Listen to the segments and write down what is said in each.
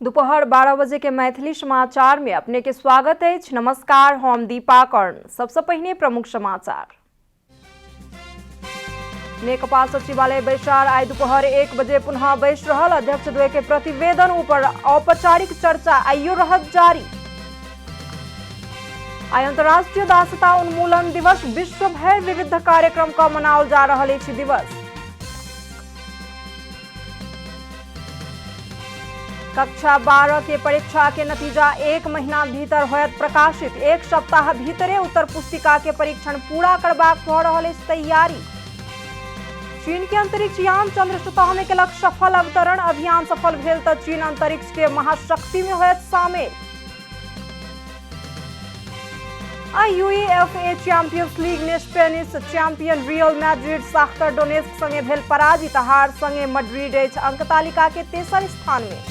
दोपहर 12 बजे के मैथिली समाचार में अपने के स्वागत है। नमस्कार, हम दीपा कर्ण। सबसे पहले प्रमुख समाचार। नेकपा सचिवालय बैसार आई दोपहर 1 बजे पुनः बैस रहल। अध्यक्ष द्वय के प्रतिवेदन ऊपर औपचारिक चर्चा आइयो रहत जारी। आई अंतर्राष्ट्रीय दासता उन्मूलन दिवस, विश्व भर विविध कार्यक्रम का मनाओल जा रहल अछि दिवस। कक्षा 12 के परीक्षा के नतीजा 1 महीना भीतर होयत प्रकाशित। 1 सप्ताह भीतरे उत्तर पुस्तिका के परीक्षण पूरा करबाक भ रहल अछि तैयारी। चीन के अंतरिक्ष यान चंद्र सतह में केलक सफल अवतरण। अभियान सफल भेल त चीन अंतरिक्ष के महाशक्ति में होयत शामिल। UEFA चैंपियंस लीग में Spanish champion Real Madrid Shakhtar Donetsk संगे भेल पराजित। हार संगे मैड्रिड अछि अंक तालिका के तेसर स्थान में।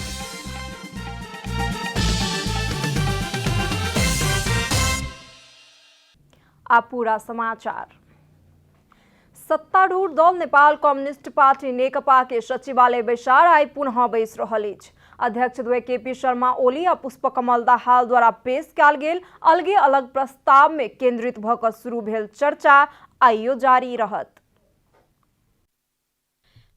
अब पूरा समाचार। सत्तारूढ़ दल नेपाल कम्युनिस्ट पार्टी नेकपा के सचिवालय बैसार आई पुनः बैस रहल अछि। अध्यक्ष द्वय केपी शर्मा ओली आ पुष्पकमल दाहाल द्वारा पेश कयल गेल अलगे अलग प्रस्ताव में केंद्रित भ क शुरू भेल चर्चा आइयो जारी रहत।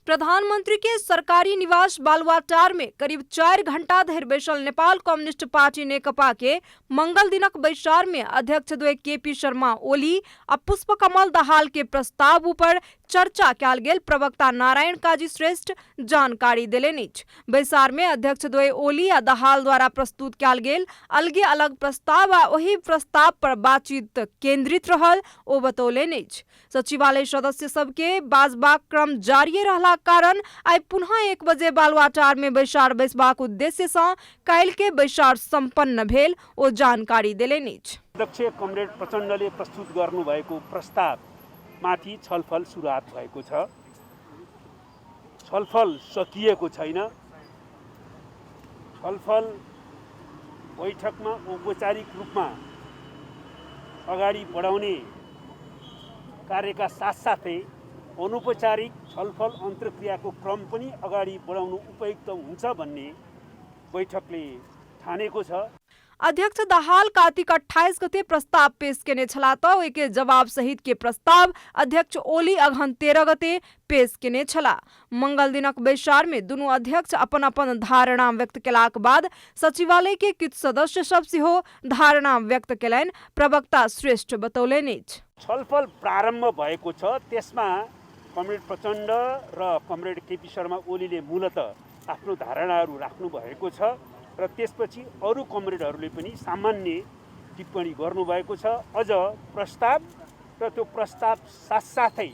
प्रधानमंत्री के सरकारी निवास बालुवाटार में करीब 4 घंटा धरि बैसल नेपाल कम्युनिस्ट पार्टी नेकपा के मंगल दिनक बैसार में अध्यक्ष द्वय केपी शर्मा ओली आ पुष्पकमल दाहाल के प्रस्ताव ऊपर चर्चा कयल गेल प्रवक्ता नारायण काजी श्रेष्ठ जानकारी देलनि अछि। बैसार में अध्यक्ष द्वय ओली आ दाहाल द्वारा प्रस्तुत कयल गेल अलगे अलग प्रस्ताव आ ओही प्रस्ताव पर बातचीत केंद्रित रहल ओ बतौलनि अछि। सचिवालय सदस्य सबके बाजबाक क्रम जारी रहला कारण आई पुनः 1 बजे बालुवाटार में बैसार बैसबाक उद्देश्य से काल्हि के बैसार संपन्न भेल ओ जानकारी देलनि अछि। अध्यक्ष कमरेड प्रचण्डले प्रस्तुत गर्नुभएको प्रस्ताव माथि छलफल सुरुवात भएको छ। छलफल सकिएको छैन। छलफल बैठकमा औपचारिक रूपमा अगाडि बढाउने कार्यका साथसाथै अनौपचारिक छलफल अन्तर्क्रियाको क्रम पनि अगाडि बढाउनु उपयुक्त हुन्छ भन्ने बैठकले ठानेको छ। अध्यक्ष दाहाल कार्तिक 28 गते प्रस्ताव पेश केने छला त ओइके जवाब सहित के प्रस्ताव अध्यक्ष ओली अगहन 13 गते पेश केने छला। मंगल दिनक बैसार में दुनू अध्यक्ष अपन अपन धारणा व्यक्त केलाक बाद सचिवालय के किछु सदस्य सब सेहो धारणा व्यक्त केलनि। प्रवक्ता श्रेष्ठ बतौलनि अछि। छलफल प्रारम्भ भएको छ। त्यसमा कमरेड प्रचण्ड र कमरेड केपी शर्मा ओलीले मूलतः आफ्नो धारणाहरू राख्नु भएको छ र त्यसपछि अरू कमरेडहरूले पनि सामान्य टिप्पणी गर्नुभएको छ। अझ प्रस्ताव र त्यो प्रस्ताव साथसाथै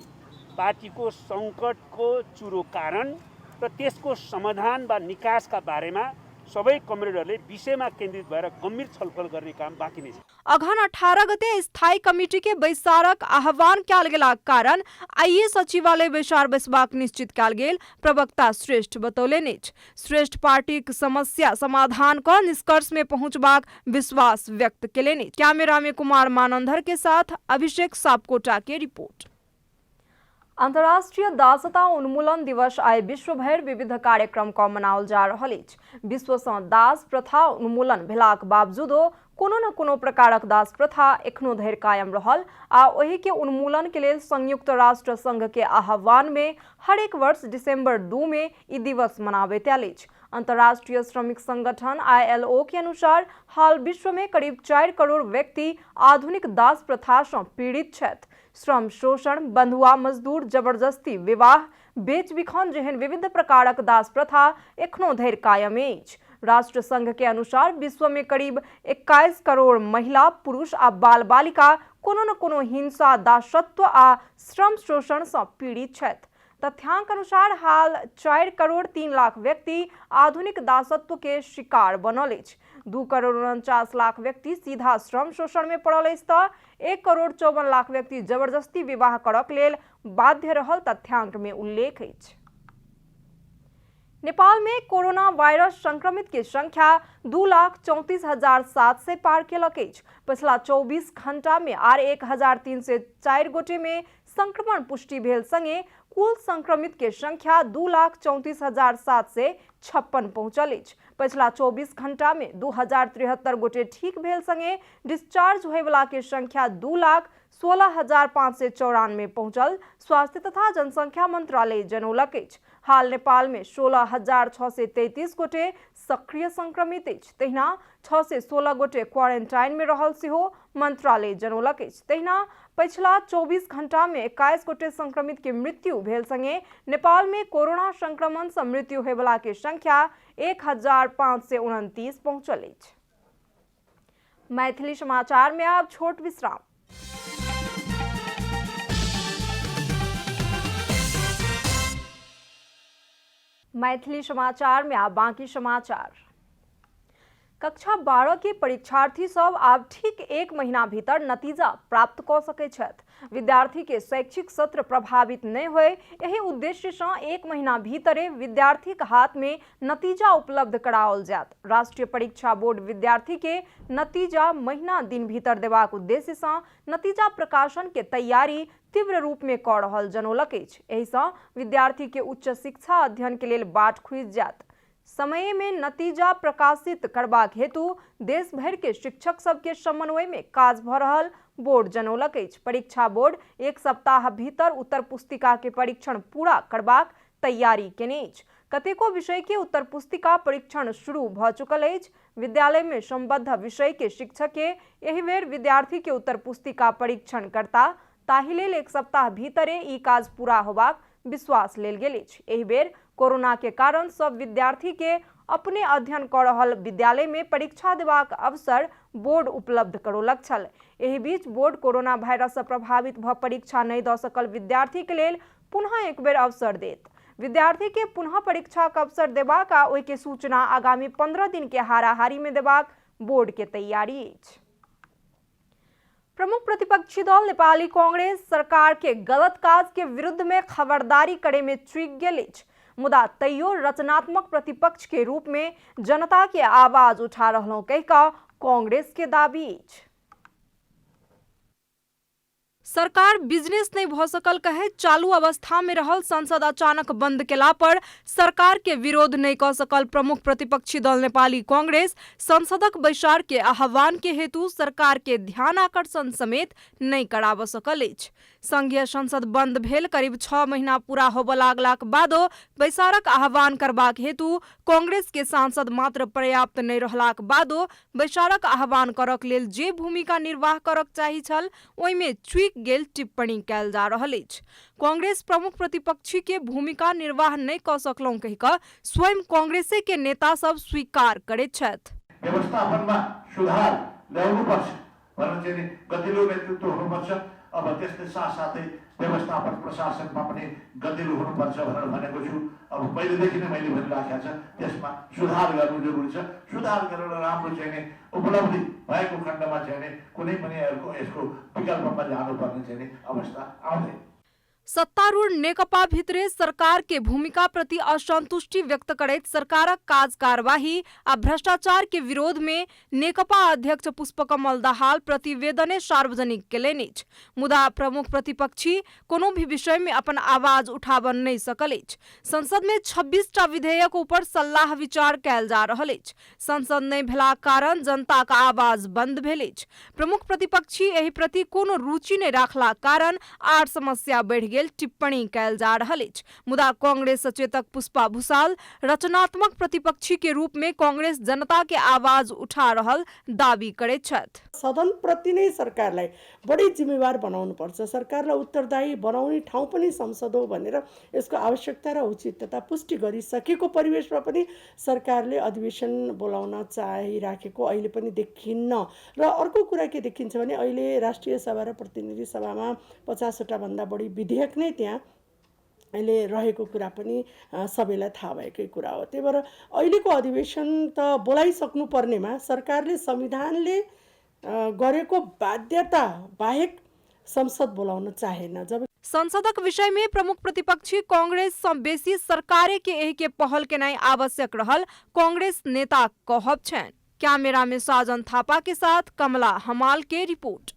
पार्टीको सङ्कटको चुरो कारण र त्यसको समाधान वा निकासका बारेमा सबै कमरेडहरूले विषयमा केन्द्रित भएर गम्भीर छलफल गर्ने काम बाँकी नै छ। अगहन 18 गते स्थायी कमिटी के बैसारक आह्वान कयल गेलाक कारण आइए सचिवालय बैसार बैसबाक निश्चित कयल गेल प्रवक्ता श्रेष्ठ बतौलनि अछि। श्रेष्ठ पार्टीक समस्या समाधान क निष्कर्ष में पहुंचबाक विश्वास व्यक्त केलनि। कैमरा में कुमार मानंदर के साथ अभिषेक सापकोटा के रिपोर्ट। अंतर्राष्ट्रीय दासता उन्मूलन दिवस आई विश्व भर विविध कार्यक्रम का मनाओल जा रहल अछि। विश्व सँ दास प्रथा उन्मूलन भेलाक बावजूदो कोनो न कोनो प्रकारक दास प्रथा एखनो धरि कायम रहल आ ओहि के उन्मूलन के लेल संयुक्त राष्ट्र संघ के आह्वान में हर एक वर्ष दिसंबर 2 में ई दिवस मनाबैत आयल अछि। अंतर्राष्ट्रीय श्रमिक संगठन ILO के अनुसार हाल विश्व में करीब 4 करोड़ व्यक्ति आधुनिक दास प्रथा से पीड़ित छथि। श्रम शोषण, बंधुआ मजदूर, जबरदस्ती विवाह, बेच बिखन जेहन विविध प्रकारक दास प्रथा एखनो धरि कायम अछि। राष्ट्र संघ के अनुसार विश्व में करीब 21 करोड़ महिला, पुरुष आ बाल बालिका कोनो न कोनो हिंसा, दासत्व आ श्रम शोषण से पीड़ित छथि। तथ्यांक अनुसार हाल 4 करोड़ 3 लाख व्यक्ति आधुनिक दासत्व के शिकार बनल अछि। 2 करोड़ 49 लाख व्यक्ति सीधा श्रम शोषण में पड़ल अछि त 1 करोड़ 54 लाख व्यक्ति जबरदस्ती विवाह करक लेल बाध्य रहल तथ्यांक में उल्लेख अछि। नेपाल में कोरोना वायरस संक्रमित की संख्या 2,34,700 से पार केलक अछि। पिछला 24 घंटा में आर 1,304 गोटे में संक्रमण पुष्टि भेल संगे कुल संक्रमित के संख्या 2,34,756 पहुंचल अछि। पिछला 24 घंटा में 2073 गोटे ठीक भेल संगे डिस्चार्ज होए वाला के संख्या 2,16,594 पहुंचल। स्वास्थ्य तथा जनसंख्या मंत्रालय जनौलक अछि। हाल नेपाल में 16,633 गोटे सक्रिय संक्रमित अछि। तहिना 616 गोटे क्वारेंटाइन में रहल सेहो मंत्रालय जनौलक अछि। तहिना पिछला 24 घंटा में 21 गोटे संक्रमित के मृत्यु भेल संगे नेपाल में कोरोना संक्रमण से मृत्यु होए वाला के संख्या 1,529 पहुंचल अछि। मैथिली समाचार में अब छोट विश्राम। मैथिली समाचार में अब बाकी समाचार। कक्षा 12 के परीक्षार्थी सब आब ठीक 1 महीना भीतर नतीजा प्राप्त क सकै छथि। विद्यार्थी के शैक्षिक सत्र प्रभावित नहीं होए यही उद्देश्य से 1 महीना भीतरे विद्यार्थी के हाथ में नतीजा उपलब्ध कराओल जात। राष्ट्रीय परीक्षा बोर्ड विद्यार्थी के नतीजा महीना दिन भीतर देबाक उद्देश्य से नतीजा प्रकाशन के तैयारी तीव्र रूप में क रहल जनौलक अछि। एहि से विद्यार्थी के उच्च शिक्षा अध्ययन के लेल बाट खुजि जात। समय में नतीजा प्रकाशित करबाक हेतु देश भर के शिक्षक सबके समन्वय में काज भ रहल बोर्ड जनौलक अछि। परीक्षा बोर्ड 1 सप्ताह भीतर उत्तर पुस्तिका के परीक्षण पूरा करबाक तैयारी केने अछि। कतेको विषय के उत्तर पुस्तिका परीक्षण शुरू भ चुकल अछि। विद्यालय में संबद्ध विषय के शिक्षक के एहि बेर विद्यार्थी के उत्तर पुस्तिका परीक्षण करता ताहि लेल 1 सप्ताह भीतरे ई काज पूरा होबाक विश्वास लेल गेल अछि। एहि बेर कोरोना के कारण सब विद्यार्थी के अपने अध्ययन क रहल विद्यालय में परीक्षा देबाक अवसर बोर्ड उपलब्ध करौलक छल। एहि बीच बोर्ड कोरोना वायरस से प्रभावित भ परीक्षा नहीं द सकल विद्यार्थी के लेल पुनः एक बेर अवसर देत। विद्यार्थी के पुनः परीक्षा के अवसर देबाक आ ओहि के सूचना आगामी 15 दिन के हाराहारी में देबाक बोर्ड के तैयारी अछि। प्रमुख प्रतिपक्षी दल नेपाली कांग्रेस सरकार के गलत काज के विरुद्ध में खबरदारी करे में चूक गेल अछि। मुदा तैयो रचनात्मक प्रतिपक्ष के रूप में जनता के आवाज उठा रहलौ कहिका कांग्रेस के दाबी अछि। सरकार बिजनेस नहीं भ सकल कहे चालू अवस्था में रहल संसद अचानक बंद केला पर सरकार के विरोध नहीं क सकल प्रमुख प्रतिपक्षी दल नेपाली कांग्रेस संसदक बैसार के आह्वान के हेतु सरकार के ध्यान आकर्षण समेत नहीं कराब सकल अछि। संघीय संसद बंद भेल करीब 6 महीना पूरा होब लागलाक बादो बैसारक आह्वान करबाक हेतु कांग्रेस के सांसद मात्र पर्याप्त नहीं रहलाक बादो बैसारक आह्वान करक लेल जे भूमिका निर्वाह करक चाही छल ओहि में चूक गेल टिप्पणी कैल जा रहल अछि। कांग्रेस प्रमुख प्रतिपक्षी के भूमिका निर्वाह नहीं क सकलौ कहि क स्वयं कांग्रेसे के नेता सब स्वीकार करैत छथि। व्यवस्थापनमा सुधार ल्याउनुपर्छ भन्ने चाहिँ गतिलो नेतृत्व हुनुपर्छ। अब त्यसकै साथसाथै व्यवस्थापन प्रशासनमा पनि गतिलो हुनुपर्छ भनेर भनेको छु। अब पहिलेदेखि नै मैले भनिराखेको छ त्यसमा सुधार गर्नु जरुरी छ। सुधार गरेर राम्रो चाहिँ उपलब्धि भएको खण्डमा चाहिँ कुनै पनि यसको विकल्पमा जानुपर्ने चाहिँ अवस्था आउँदैन। सत्तारूढ़ नेकपा भित्रे सरकार के भूमिका प्रति असंतुष्टि व्यक्त करैत सरकारक काज कार्यवाही आ भ्रष्टाचार के विरोध में नेकपा अध्यक्ष पुष्पकमल दाहाल प्रतिवेदने सार्वजनिक केलनि अछि। मुदा प्रमुख प्रतिपक्षी कोनो भी विषय में अपन आवाज उठाब नहीं सकल अछि। संसद में 26 टा विधेयक ऊपर सलाह विचार कैल जा रहल अछि। संसद नहीं भेलाक कारण जनता का आवाज बंद भेल अछि। प्रमुख प्रतिपक्षी एहि प्रति कोनो रुचि नहीं राखलाक कारण आर समस्या बढ़ि गेल टिप्पणी कैल जा रहल अछि। मुदा कांग्रेस सचेतक पुष्पा भूषाल रचनात्मक प्रतिपक्षी के रूप में कांग्रेस जनता के आवाज उठा रहल दावी करैत छथि। सदन प्रति नै सरकारलाई बढी जिम्मेवार बनाउनु पर्छ। सरकारलाई उत्तरदायी बनाउने ठाउँ पनि संसद हो भनेर यसको आवश्यकता र उचितता पुष्टि गरिसकेको परिवेशमा पनि सरकारले अधिवेशन बोलाउन चाहिराखेको अहिले पनि देखिन्न। र अर्को कुरा के देखिन्छ भने अहिले राष्ट्रिय सभा र प्रतिनिधि सभामा 50 वटा भन्दा बढी विधेयक नै त्यहाँ अहिले रहेको कुरा पनि सबैलाई थाहा भएकै कुरा हो। त्यही भएर अहिलेको अधिवेशन त बोलाइसक्नु पर्नेमा सरकारले संविधानले गरेको बाध्यता बाहेक संसद बोलाउन चाहेन। जब संसदक विषय में प्रमुख प्रतिपक्षी कांग्रेस से बेसी सरकारे के एहि के पहल केनाई आवश्यक रहल कांग्रेस नेता कहब छन्। कैमरा में साजन थापा के साथ कमला हमाल के रिपोर्ट।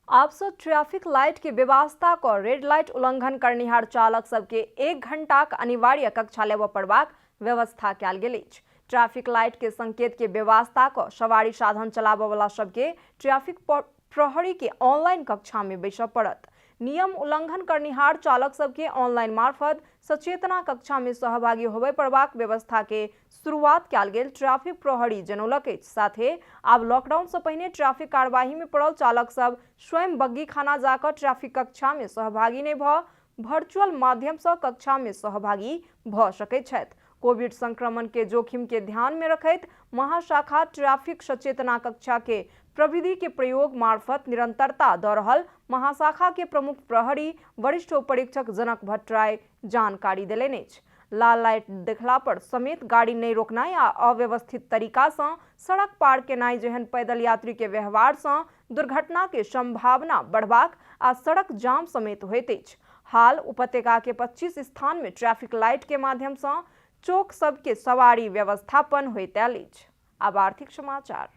आप सब ट्रैफिक लाइट की व्यवस्था को रेड लाइट उल्लंघन करनिहार चालक सबके 1 घंटा अनिवार्य कक्षा लेब पड़बाक व्यवस्था कयल गेल अछि। ट्रैफिक लाइट के संकेत के व्यवस्था को सवारी साधन चलाबय वाला सबके ट्रैफिक प्रहरी के ऑनलाइन कक्षा में बैसब पड़त। नियम उल्लंघन करनिहार चालक सबके ऑनलाइन मार्फत सचेतना कक्षा में सहभागी होबय पड़बाक व्यवस्था के शुरुआत कयल गेल ट्रैफिक प्रहरी जनौलक अछि। साथे आब लॉकडाउन से पहिने ट्रैफिक कार्यवाही में पड़ल चालक सब स्वयं बग्गी खाना जाकर ट्रैफिक कक्षा में सहभागी नहीं भ वर्चुअल माध्यम से कक्षा में सहभागी भ सकैत छथि। कोविड संक्रमण के जोखिम के ध्यान में रखैत महाशाखा ट्रैफिक सचेतना कक्षा के प्रविधि के प्रयोग मार्फत निरंतरता द रहल महाशाखा के प्रमुख प्रहरी वरिष्ठ उपरीक्षक जनक भट्टराय जानकारी देलनि अछि। लाल लाइट देखला पर समेत गाड़ी नहीं रोकनाई आ अव्यवस्थित तरीका से सड़क पार केनाई जेहन पैदल यात्री के व्यवहार से दुर्घटना के संभावना बढ़बाक आ सड़क जाम समेत होइत अछि। हाल उपत्यका के 25 स्थान में ट्रैफिक लाइट के माध्यम से चौक सबके सवारी व्यवस्थापन होइत आयल अछि। अब आर्थिक समाचार।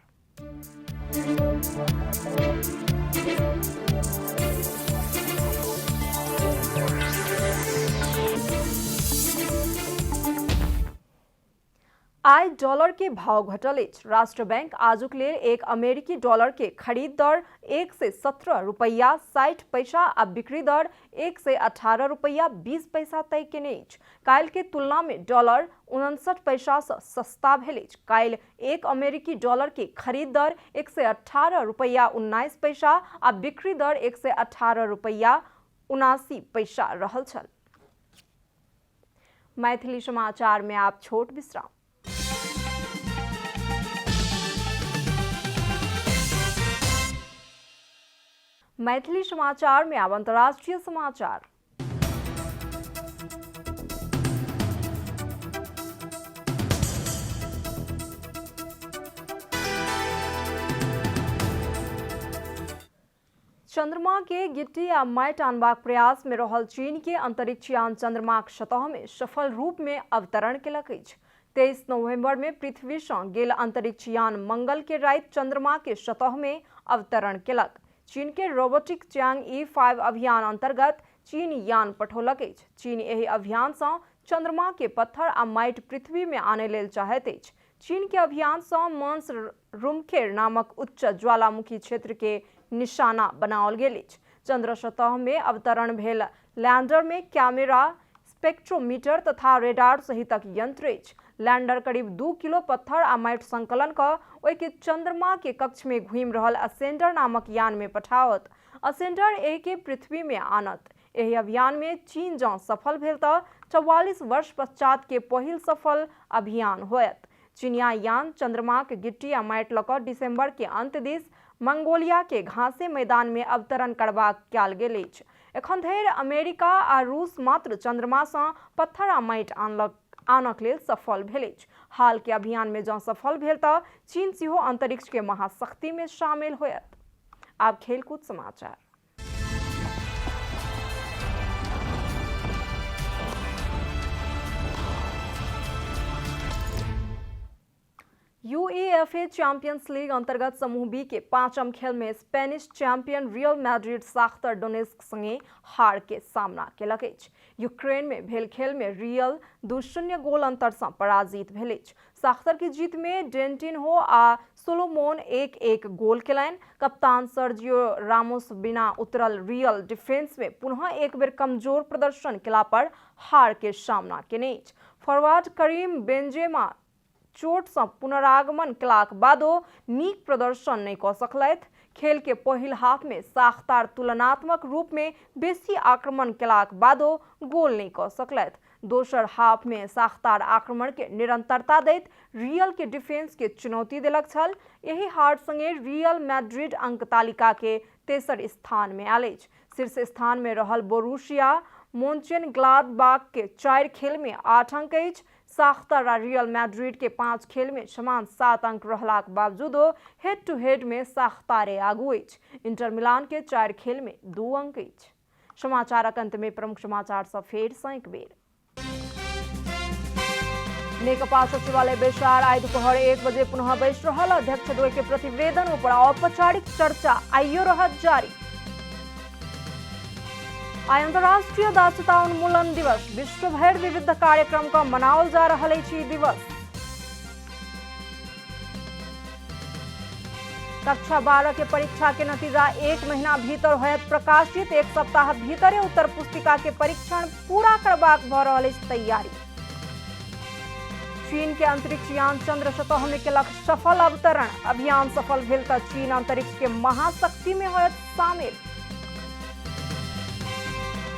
आइ डॉलर के भाव घटल अछि। राष्ट्र बैंक आजुक लेल एक अमेरिकी डॉलर के खरीद दर 117 रुपया 60 पैसा आ बिक्री दर 118 रुपया 20 पैसा तय केने अछि। काल्हि के तुलना में डॉलर 59 पैसा से सस्ता भेल अछि। काल्हि एक अमेरिकी डॉलर के खरीद दर 118 रुपया 19 पैसा आ बिक्री दर 118 रुपया 79 पैसा रहल छल। मैथिली समाचार में आप छोट विश्राम। मैथिली समाचार में अब अंतर्राष्ट्रीय समाचार। चंद्रमा के गिट्टी आ माटि आनबाक प्रयास में रहल चीन के अंतरिक्ष यान चंद्रमाक सतह में सफल रूप में अवतरण केलक अछि। 23 नवंबर में पृथ्वी सँ गेल अंतरिक्ष यान मंगल के राति चंद्रमा के सतह में अवतरण केलक। चीन के रोबोटिक च्याओंग 5 अभियान अंतर्गत चीन यान पठौलक अछि। चीन एहि अभियान से चंद्रमा के पत्थर आ माटि पृथ्वी में आने लेल चाहैत अछि। चीन के अभियान से मांस रुमखेर नामक उच्च ज्वालामुखी क्षेत्र के निशाना बनाओल गेल अछि। चंद्र सतह में अवतरण भेल लैंडर में कैमरा, स्पेक्ट्रोमीटर तथा रेडार सहितक यंत्र अछि। लैंडर करीब 2 किलो पत्थर आ माटि संकलन कऽ ओहि के चंद्रमा के कक्ष में घूमि रहल असेंडर नामक यान में पठाओत। असेंडर एहि के पृथ्वी में आनत। एहि अभियान में चीन जँ सफल भेल तऽ 44 वर्ष पश्चात के पहिल सफल अभियान होयत। चीनिया यान चंद्रमा के गिट्टी आ माटि लऽ कऽ दिसंबर के अंत दिस मंगोलिया के घासे मैदान में अवतरण करबाक कयल गेल अछि। एखन धरि अमेरिका आ रूस मात्र चंद्रमा सँ पत्थर आ माटि आनक लेल सफल भेल अछि। हाल के अभियान में जँ सफल भेल तऽ चीन सेहो अंतरिक्ष के महाशक्ति में शामिल होयत। आब खेलकूद समाचार। यूईएफए चैंपियंस लीग अंतर्गत समूह बी के 5म खेल में Spanish champion Real Madrid Shakhtar Donetsk संगे हार के सामना केलक अछि। यूक्रेन में भेल खेल में रियल 2-0 गोल अंतर से पराजित भेल अछि। शाख्तर की जीत में डेंटिनहो आ सोलोमोन 1-1 गोल केलनि। कप्तान सर्जियो रामोस बिना उतरल रियल डिफेंस में पुनः एक बेर कमजोर प्रदर्शन केला पर हार के सामना केने अछि। फॉरवर्ड करीम बेंजेमा चोट से पुनरागमन केलाक बादो नीक प्रदर्शन नहीं कऽ सकलथि। खेल के पहिल हाफ में शाख्तार तुलनात्मक रूप में बेसी आक्रमण केलाक बादो गोल नहीं कऽ सकलथि। दोसर हाफ में शाख्तार आक्रमण के निरंतरता दैत रियल के डिफेंस के चुनौती देलक छल। यही हार संगे रियल मैड्रिड अंक तालिका के तेसर स्थान में आयल अछि। शीर्ष स्थान में रहल बोरुसिया मोन्चेनग्लाडबाख के 4 खेल में 8 अंक अछि। शाख्तर आ रियल मैड्रिड के 5 खेल में समान 7 अंक रहलाक बावजूदो हेड टू हेड में शाख्तारे आगू अछि। इंटर मिलान के 4 खेल में 2 अंक अछि। समाचारक अंत में प्रमुख समाचार सब फेर सँ एक बेर। नेकपा सचिवालय बैसार आइ दुपहर 1 बजे पुनः बैस रहल। अध्यक्ष द्वय के प्रतिवेदन पर औपचारिक चर्चा आइयो रहत जारी। अंतर्राष्ट्रीय दक्षता उन्मूलन दिवस विश्वभर विविध कार्यक्रम का मनाओल जा रहल अछि दिवस। कक्षा 12 के परीक्षा के नतीजा 1 महीना भीतर होयत प्रकाशित। 1 सप्ताह भीतर उत्तर पुस्तिका के परीक्षण पूरा करबाक भ रहल अछि तैयारी। चीन के अंतरिक्ष यान चंद्र सतह में केलक सफल अवतरण। अभियान सफल भेल त चीन अंतरिक्ष के महाशक्ति में होयत शामिल।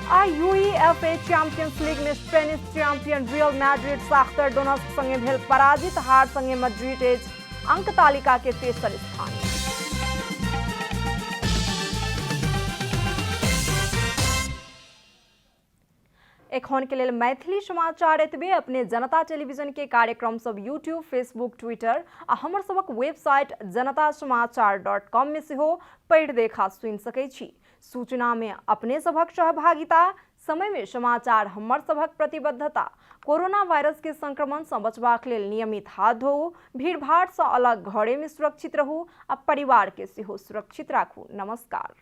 UEFA चैंपियंस लीग में Spanish champion Real Madrid Shakhtar Donetsk संगे भेल पराजित। हार संगे मैड्रिड अंक तालिका के तेसर स्थान। एखन के लेल मैथिली समाचार एतबे। अपने जनता टेलीविजन के कार्यक्रम सब यूट्यूब, फेसबुक, ट्विटर आ हमर सबक वेबसाइट janatasamaachar.com में सेहो पढ़ि देखा सुनि सकै छी। सूचना में अपने सबक सहभागिता, समय में समाचार हमर सबक प्रतिबद्धता। कोरोना वायरस के संक्रमण से बचबाक लेल नियमित हाथ धोऊ, भीड़ भाड़ से अलग घरे में सुरक्षित रहू आ परिवार के सेहो सुरक्षित राखू। नमस्कार।